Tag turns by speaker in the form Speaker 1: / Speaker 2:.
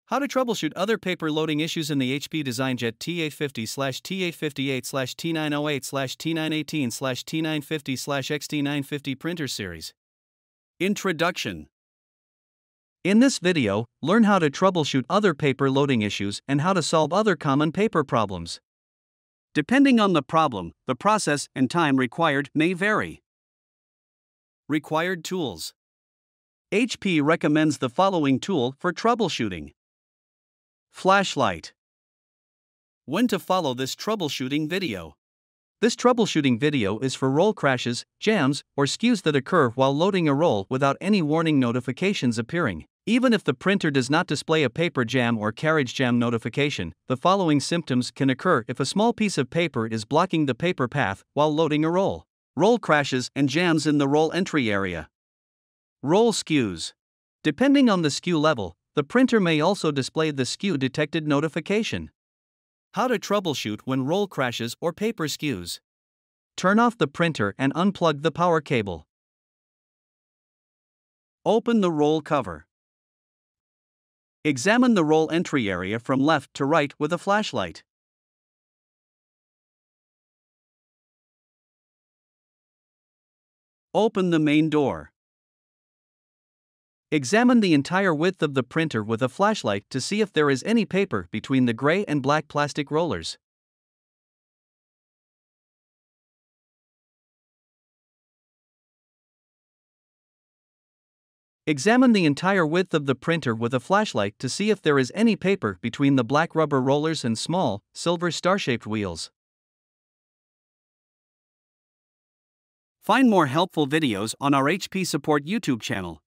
Speaker 1: How to troubleshoot other paper loading issues in the HP DesignJet T850/T858/T908/T918/T950/XT950 printer series. Introduction. In this video, learn how to troubleshoot other paper loading issues and how to solve other common paper problems. Depending on the problem, the process and time required may vary. Required tools. HP recommends the following tool for troubleshooting. Flashlight. When to follow this troubleshooting video. This troubleshooting video is for roll crashes, jams, or skews that occur while loading a roll without any warning notifications appearing. Even if the printer does not display a paper jam or carriage jam notification, the following symptoms can occur if a small piece of paper is blocking the paper path while loading a roll. Roll crashes and jams in the roll entry area. Roll skews. Depending on the skew level, the printer may also display the skew detected notification. How to troubleshoot when roll crashes or paper skews. Turn off the printer and unplug the power cable. Open the roll cover. Examine the roll entry area from left to right with a flashlight. Open the main door. Examine the entire width of the printer with a flashlight to see if there is any paper between the gray and black plastic rollers. Examine the entire width of the printer with a flashlight to see if there is any paper between the black rubber rollers and small, silver star-shaped wheels. Find more helpful videos on our HP Support YouTube channel.